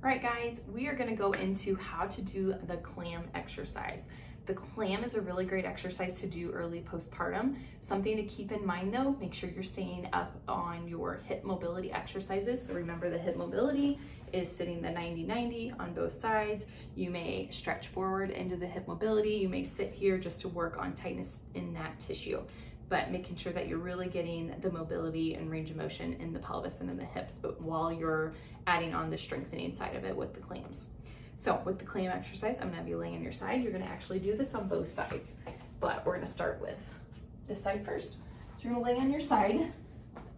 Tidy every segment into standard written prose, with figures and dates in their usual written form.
All right, guys, we are gonna go into how to do the clam exercise. The clam is a really great exercise to do early postpartum. Something to keep in mind though, make sure you're staying up on your hip mobility exercises. So remember, the hip mobility is sitting the 90-90 on both sides. You may stretch forward into the hip mobility. You may sit here just to work on tightness in that tissue, but making sure that you're really getting the mobility and range of motion in the pelvis and in the hips, but while you're adding on the strengthening side of it with the clams. So with the clam exercise, I'm gonna have you lay on your side. You're gonna actually do this on both sides, but we're gonna start with this side first. So you're gonna lay on your side.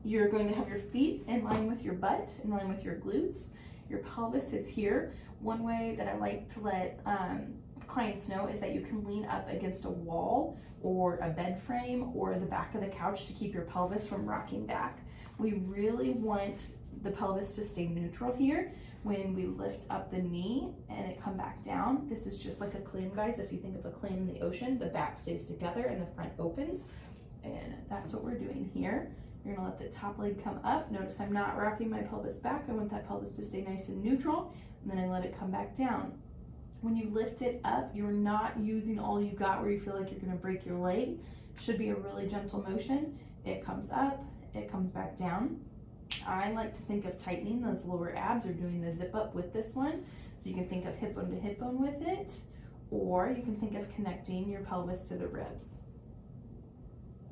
You're going to have your feet in line with your butt, in line with your glutes. Your pelvis is here. One way that I like to let clients know is that you can lean up against a wall or a bed frame or the back of the couch to keep your pelvis from rocking back. We really want the pelvis to stay neutral here when we lift up the knee and it come back down. This is just like a clam, guys. If you think of a clam in the ocean, the back stays together and the front opens, and that's what we're doing here. You're gonna let the top leg come up. Notice I'm not rocking my pelvis back. I want that pelvis to stay nice and neutral, and then I let it come back down. When you lift it up, you're not using all you got where you feel like you're gonna break your leg. Should be a really gentle motion. It comes up, it comes back down. I like to think of tightening those lower abs or doing the zip up with this one. So you can think of hip bone to hip bone with it, or you can think of connecting your pelvis to the ribs.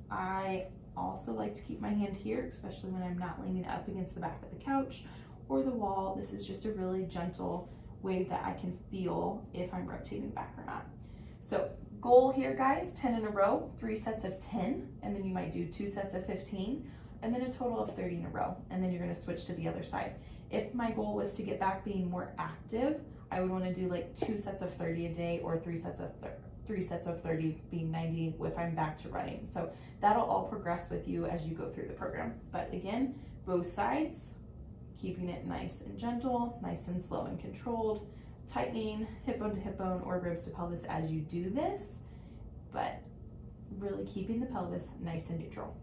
I also like to keep my hand here, especially when I'm not leaning up against the back of the couch or the wall. This is just a really gentle way that I can feel if I'm rotating back or not. So goal here, guys, 10 in a row, 3 sets of 10, and then you might do 2 sets of 15, and then a total of 30 in a row, and then you're gonna switch to the other side. If my goal was to get back being more active, I would wanna do like 2 sets of 30 a day, or 3 sets of 30 being 90 if I'm back to running. So that'll all progress with you as you go through the program. But again, both sides, keeping it nice and gentle, nice and slow and controlled, tightening hip bone to hip bone or ribs to pelvis as you do this, but really keeping the pelvis nice and neutral.